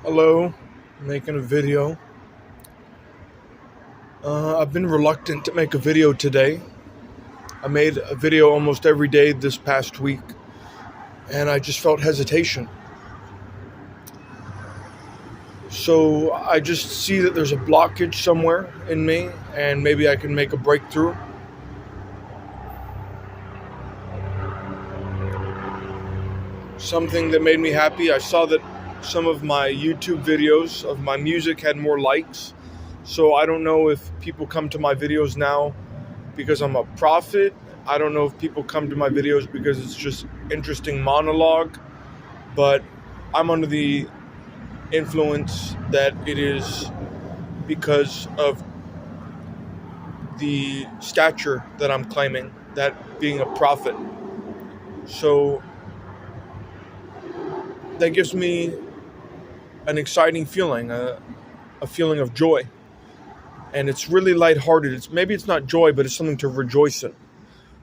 Hello, making a video. I've been reluctant to make a video today. I made a video almost every day this past week, and I just felt hesitation. So I just see that there's a blockage somewhere in me, and maybe I can make a breakthrough. Something that made me happy, I saw that some of my YouTube videos of my music had more likes. So I don't know if people come to my videos now because I'm a prophet. I don't know if people come to my videos because it's just interesting monologue, but I'm under the influence that it is because of the stature that I'm claiming, that being a prophet. So that gives me an exciting feeling, a feeling of joy. And it's really lighthearted. Maybe it's not joy, but it's something to rejoice in.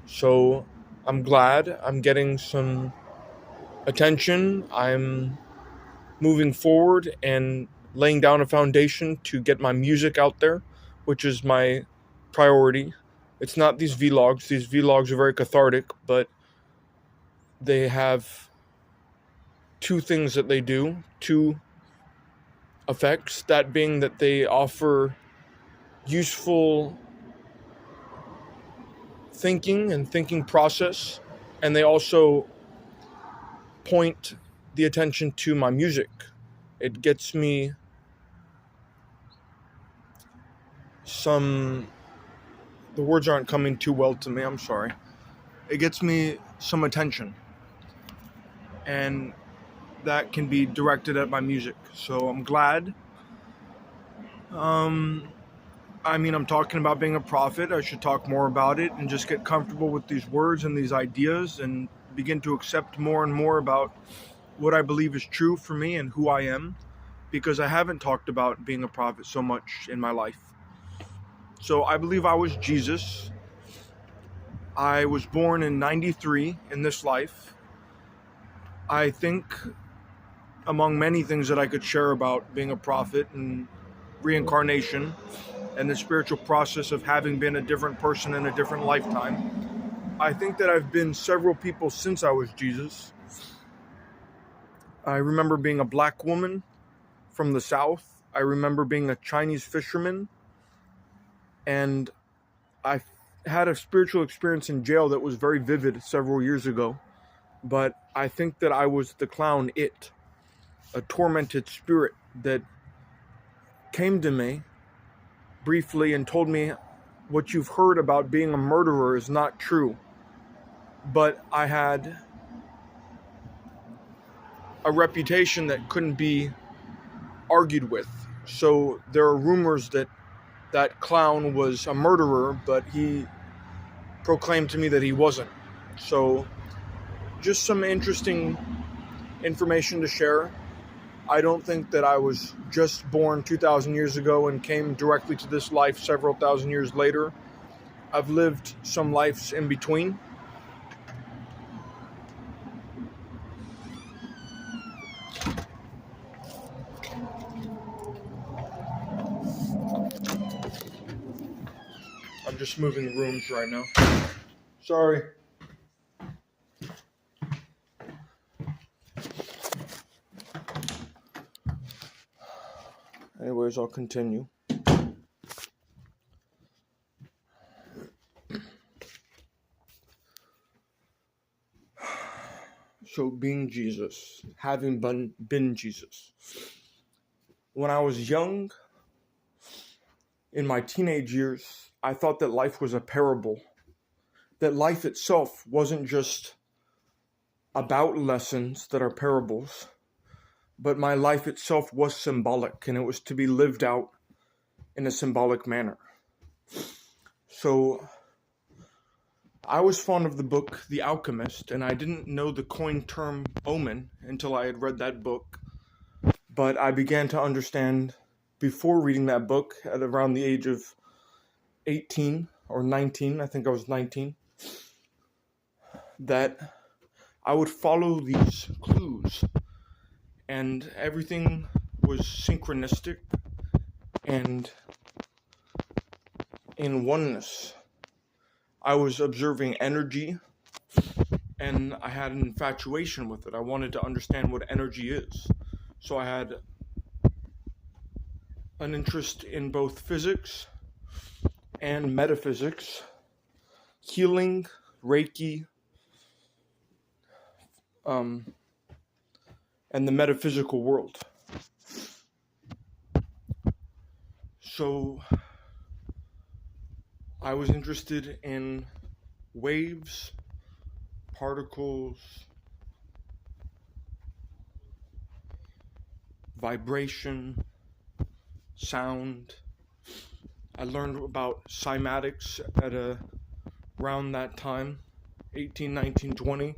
So I'm glad I'm getting some attention. I'm moving forward and laying down a foundation to get my music out there, which is my priority. It's not these vlogs. These vlogs are very cathartic, but they have two things that they do, two effects, that being that they offer useful thinking and thinking process, and they also point the attention to my music. It gets me the words aren't coming too well to me, I'm sorry. It gets me some attention, and that can be directed at my music. So I'm glad. I'm talking about being a prophet. I should talk more about it and just get comfortable with these words and these ideas and begin to accept more and more about what I believe is true for me and who I am, because I haven't talked about being a prophet so much in my life. So I believe I was Jesus. I was born in 93 in this life. I think among many things that I could share about being a prophet and reincarnation and the spiritual process of having been a different person in a different lifetime, I think that I've been several people since I was Jesus. I remember being a black woman from the South. I remember being a Chinese fisherman. And I had a spiritual experience in jail that was very vivid several years ago. But I think that I was the clown, It, a tormented spirit that came to me briefly and told me, what you've heard about being a murderer is not true. But I had a reputation that couldn't be argued with. So there are rumors that that clown was a murderer, but he proclaimed to me that he wasn't. So just some interesting information to share. I don't think that I was just born 2,000 years ago and came directly to this life several thousand years later. I've lived some lives in between. I'm just moving rooms right now. Sorry. Anyways, I'll continue. So being Jesus, having been Jesus. When I was young, in my teenage years, I thought that life was a parable. That life itself wasn't just about lessons that are parables, but my life itself was symbolic, and it was to be lived out in a symbolic manner. So I was fond of the book The Alchemist, and I didn't know the coined term omen until I had read that book. But I began to understand before reading that book at around the age of 18 or 19, I think I was 19, that I would follow these clues and everything was synchronistic and in oneness. I was observing energy, and I had an infatuation with it. I wanted to understand what energy is. So I had an interest in both physics and metaphysics, healing, Reiki, and the metaphysical world. So I was interested in waves, particles, vibration, sound. I learned about cymatics at around that time, 18, 19, 20,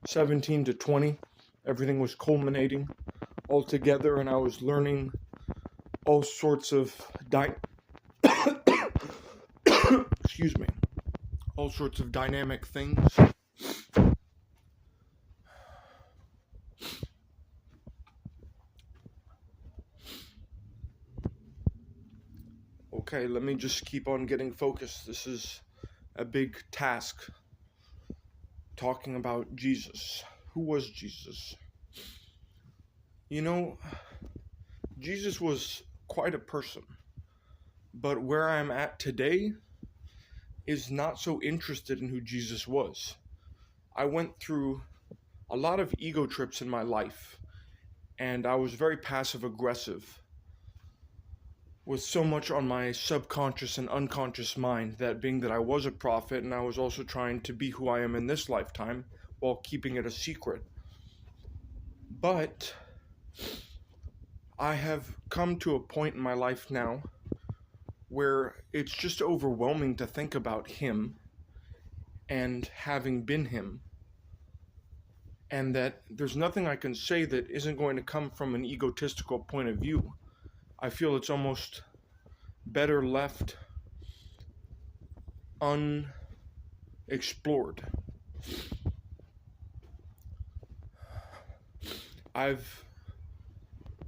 17 to 20. Everything was culminating all together, and I was learning all sorts of excuse me, all sorts of dynamic things. Okay, let me just keep on getting focused. This is a big task. Talking about Jesus. Who was Jesus? You know, Jesus was quite a person. But where I'm at today is not so interested in who Jesus was. I went through a lot of ego trips in my life, and I was very passive aggressive, with so much on my subconscious and unconscious mind, that being that I was a prophet and I was also trying to be who I am in this lifetime while keeping it a secret. But I have come to a point in my life now where it's just overwhelming to think about him and having been him, and that there's nothing I can say that isn't going to come from an egotistical point of view. I feel it's almost better left unexplored. I've,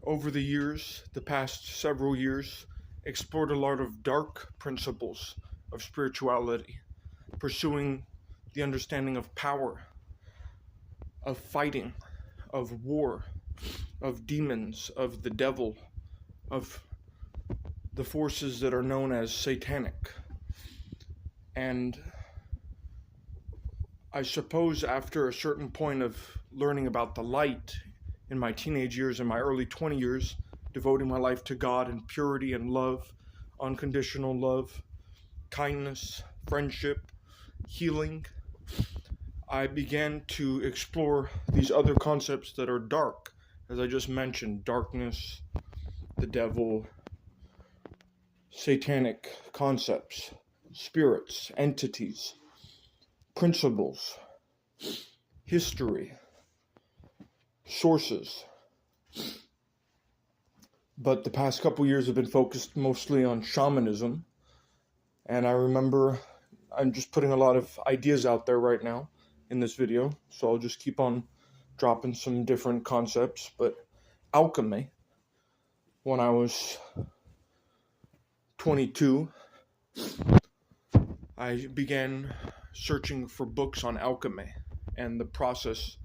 over the years, the past several years, explored a lot of dark principles of spirituality, pursuing the understanding of power, of fighting, of war, of demons, of the devil, of the forces that are known as satanic. And I suppose after a certain point of learning about the light in my teenage years and my early 20 years, devoting my life to God in purity and love, unconditional love, kindness, friendship, healing, I began to explore these other concepts that are dark, as I just mentioned: darkness, the devil, satanic concepts, spirits, entities, principles, history, sources. But the past couple years have been focused mostly on shamanism, and I remember I'm just putting a lot of ideas out there right now in this video, so I'll just keep on dropping some different concepts. But alchemy, when I was 22, I began searching for books on alchemy and the process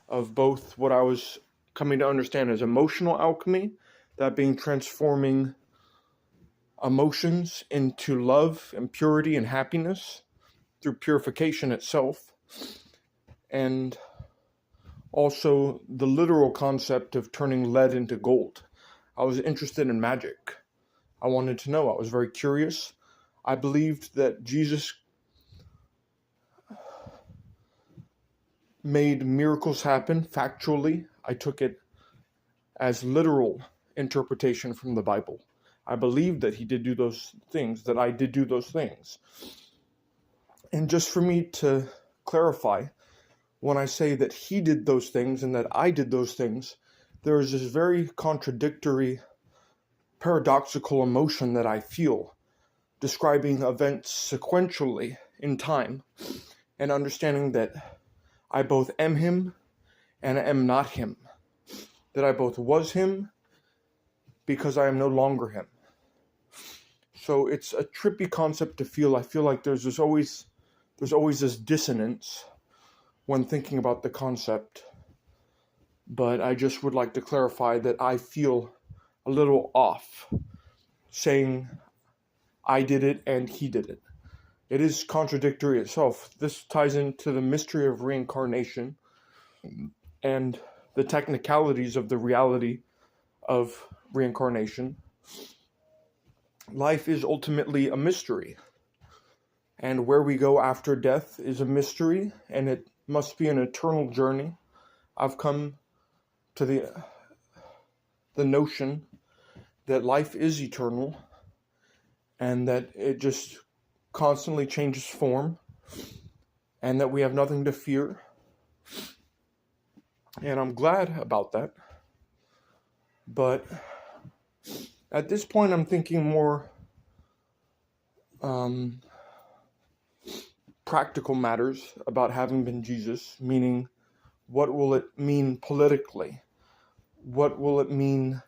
of both what I was coming to understand as emotional alchemy, that being transforming emotions into love and purity and happiness through purification itself, and also the literal concept of turning lead into gold. I was interested in magic. I wanted to know. I was very curious. I believed that Jesus made miracles happen factually. I took it as literal interpretation from the Bible. I believed that he did do those things, that I did do those things. And just for me to clarify, when I say that he did those things and that I did those things, there is this very contradictory, paradoxical emotion that I feel, describing events sequentially in time and understanding that I both am him and am not him, that I both was him because I am no longer him. So it's a trippy concept to feel. I feel like there's always this dissonance when thinking about the concept. But I just would like to clarify that I feel a little off saying I did it and he did it. It is contradictory itself. This ties into the mystery of reincarnation and the technicalities of the reality of reincarnation. Life is ultimately a mystery, and where we go after death is a mystery, and it must be an eternal journey. I've come to the notion that life is eternal and that it just constantly changes form and that we have nothing to fear. And I'm glad about that. But at this point, I'm thinking more practical matters about having been Jesus, meaning what will it mean politically? What will it mean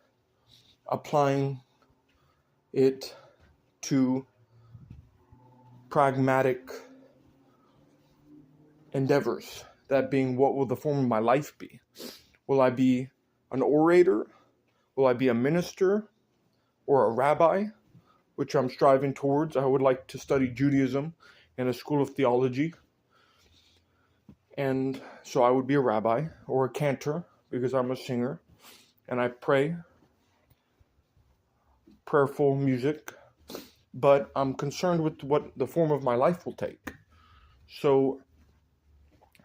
applying it to pragmatic endeavors? That being, what will the form of my life be? Will I be an orator? Will I be a minister or a rabbi, which I'm striving towards? I would like to study Judaism in a school of theology. And so I would be a rabbi or a cantor because I'm a singer and I pray prayerful music, but I'm concerned with what the form of my life will take. So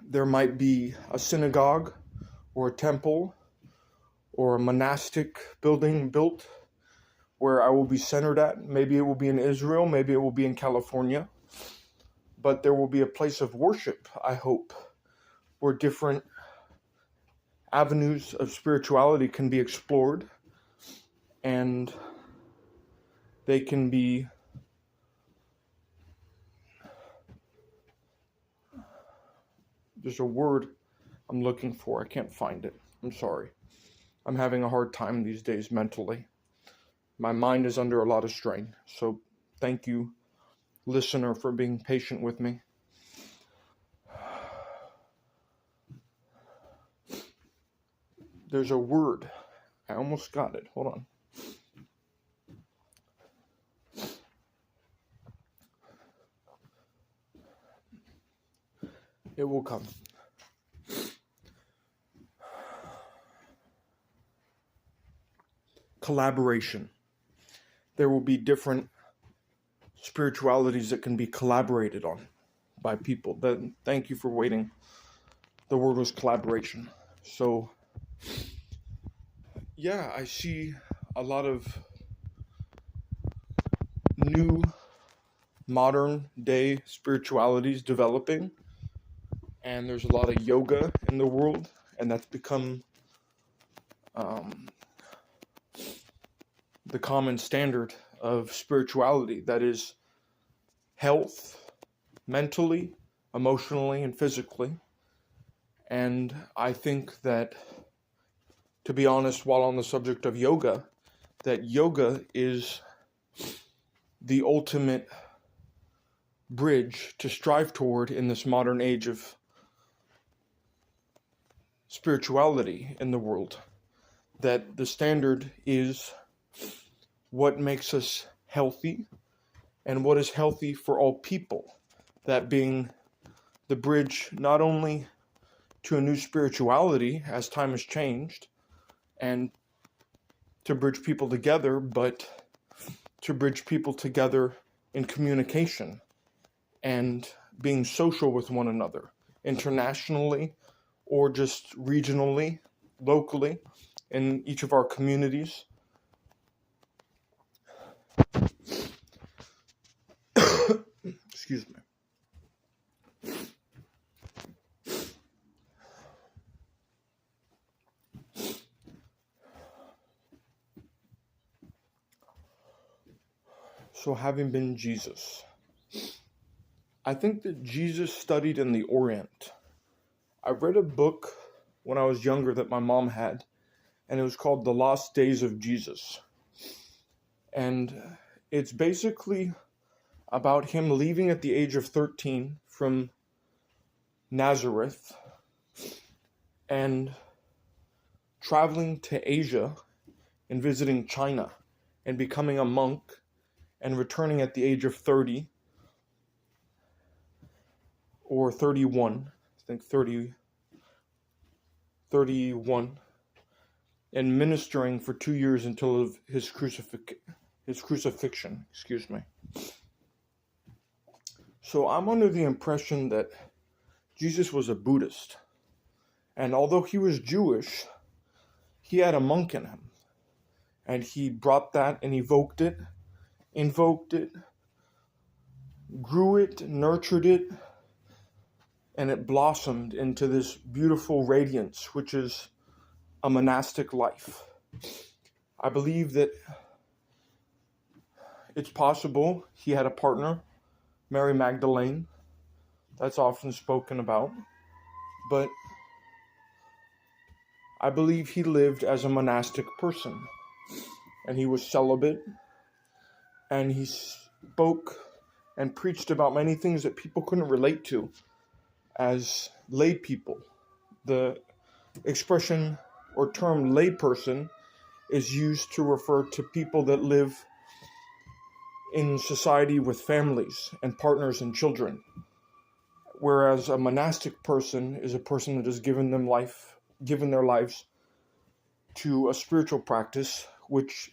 there might be a synagogue or a temple or a monastic building built where I will be centered at. Maybe it will be in Israel, maybe it will be in California, but there will be a place of worship, I hope, where different avenues of spirituality can be explored and they can be there's a word I'm looking for. I can't find it. I'm sorry. I'm having a hard time these days mentally. My mind is under a lot of strain. So thank you, listener, for being patient with me. There's a word. I almost got it. Hold on. It will come. Collaboration. There will be different spiritualities that can be collaborated on by people. Thank you for waiting. The word was collaboration. So, yeah, I see a lot of new modern day spiritualities developing, and there's a lot of yoga in the world, and that's become the common standard of spirituality. That is health, mentally, emotionally, and physically. And I think that, to be honest, while on the subject of yoga, that yoga is the ultimate bridge to strive toward in this modern age of spirituality in the world. That the standard is what makes us healthy and what is healthy for all people. That being the bridge not only to a new spirituality as time has changed and to bridge people together, but to bridge people together in communication and being social with one another, internationally or just regionally, locally, in each of our communities. Excuse me. So, having been Jesus, I think that Jesus studied in the Orient. I read a book when I was younger that my mom had, and it was called The Lost Days of Jesus. And it's basically about him leaving at the age of 13 from Nazareth and traveling to Asia and visiting China and becoming a monk and returning at the age of 30 or 31, I think 31, and ministering for 2 years until his crucifixion, excuse me. So I'm under the impression that Jesus was a Buddhist. And although he was Jewish, he had a monk in him. And he brought that and invoked it, grew it, nurtured it, and it blossomed into this beautiful radiance, which is a monastic life. I believe that it's possible he had a partner, Mary Magdalene. That's often spoken about. But I believe he lived as a monastic person. And he was celibate. And he spoke and preached about many things that people couldn't relate to as lay people. The expression or term layperson is used to refer to people that live in society with families and partners and children, whereas a monastic person is a person that has given their lives to a spiritual practice, which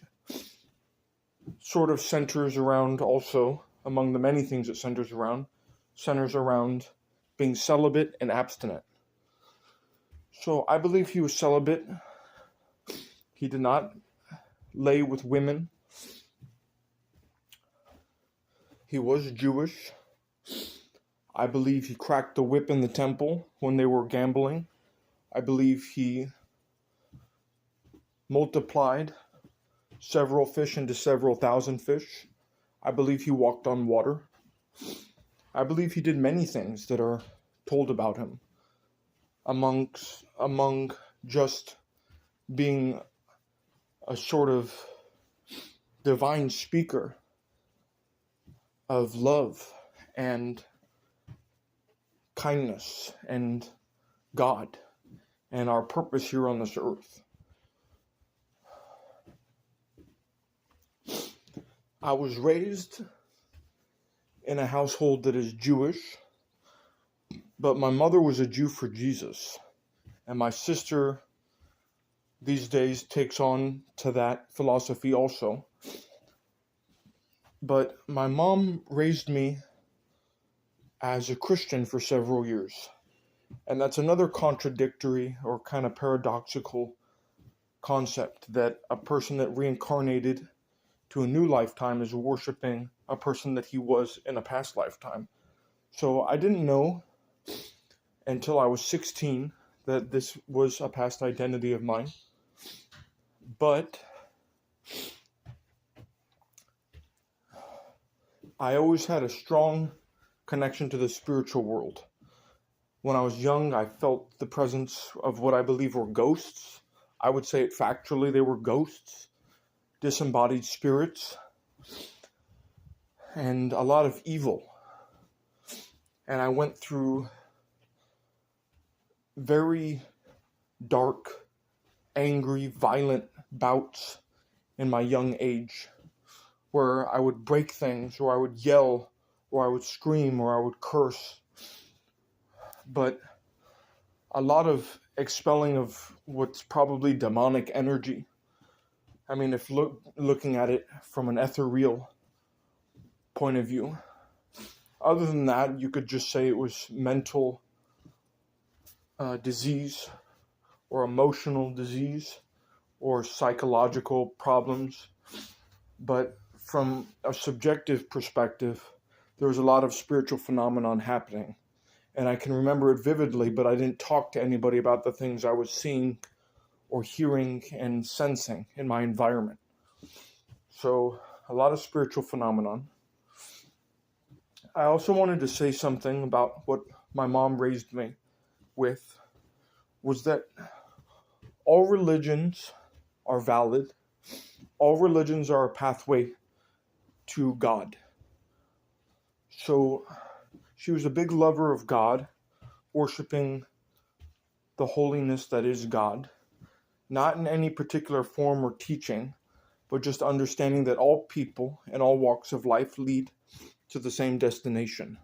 sort of centers around also, among the many things it centers around being celibate and abstinent. So I believe he was celibate. He did not lay with women. He was Jewish. I believe he cracked the whip in the temple when they were gambling. I believe he multiplied several fish into several thousand fish. I believe he walked on water. I believe he did many things that are told about him, among just being a sort of divine speaker of love and kindness and God and our purpose here on this earth. I was raised in a household that is Jewish, but my mother was a Jew for Jesus, and my sister these days takes on to that philosophy also. But my mom raised me as a Christian for several years, and that's another contradictory or kind of paradoxical concept, that a person that reincarnated to a new lifetime is worshiping a person that he was in a past lifetime. So I didn't know until I was 16 that this was a past identity of mine. But I always had a strong connection to the spiritual world. When I was young, I felt the presence of what I believe were ghosts. I would say it factually, they were ghosts, disembodied spirits, and a lot of evil. And I went through very dark, angry, violent bouts in my young age, where I would break things, or I would yell, or I would scream, or I would curse. But a lot of expelling of what's probably demonic energy. I mean, if looking at it from an ethereal point of view. Other than that, you could just say it was mental disease, or emotional disease, or psychological problems. But from a subjective perspective, there was a lot of spiritual phenomenon happening. And I can remember it vividly, but I didn't talk to anybody about the things I was seeing or hearing and sensing in my environment. So, a lot of spiritual phenomenon. I also wanted to say something about what my mom raised me with, was that all religions are valid, all religions are a pathway to God. So she was a big lover of God, worshiping the holiness that is God, not in any particular form or teaching, but just understanding that all people and all walks of life lead to the same destination.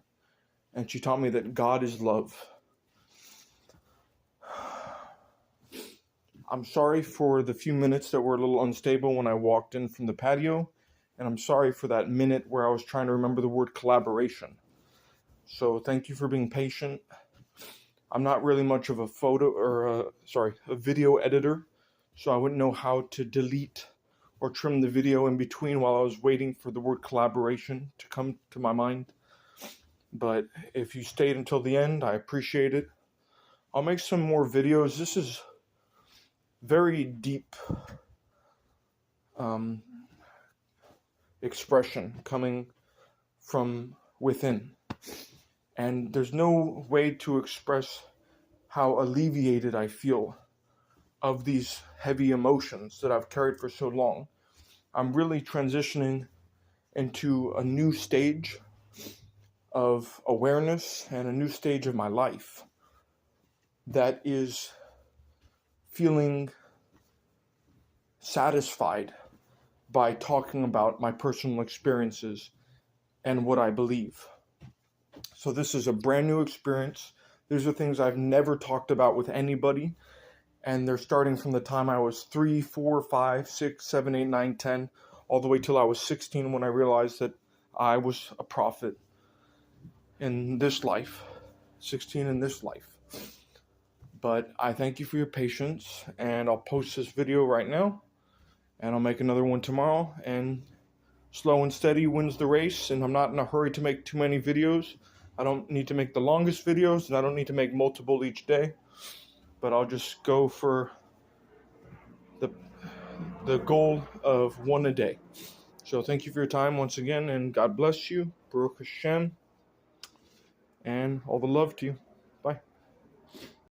And she taught me that God is love. I'm sorry for the few minutes that were a little unstable when I walked in from the patio, and I'm sorry for that minute where I was trying to remember the word collaboration. So thank you for being patient. I'm not really much of a video editor, so I wouldn't know how to delete or trim the video in between while I was waiting for the word collaboration to come to my mind. But if you stayed until the end, I appreciate it. I'll make some more videos. This is very deep expression coming from within. And there's no way to express how alleviated I feel of these heavy emotions that I've carried for so long. I'm really transitioning into a new stage of awareness and a new stage of my life that is feeling satisfied by talking about my personal experiences and what I believe. So this is a brand new experience. These are things I've never talked about with anybody, and they're starting from the time I was 3, 4, 5, 6, 7, 8, 9, 10, all the way till I was 16 when I realized that I was a prophet in this life, 16 in this life. But I thank you for your patience, and I'll post this video right now, and I'll make another one tomorrow, and slow and steady wins the race, and I'm not in a hurry to make too many videos. I don't need to make the longest videos, and I don't need to make multiple each day, but I'll just go for the goal of one a day. So thank you for your time once again, and God bless you, Baruch Hashem, and all the love to you.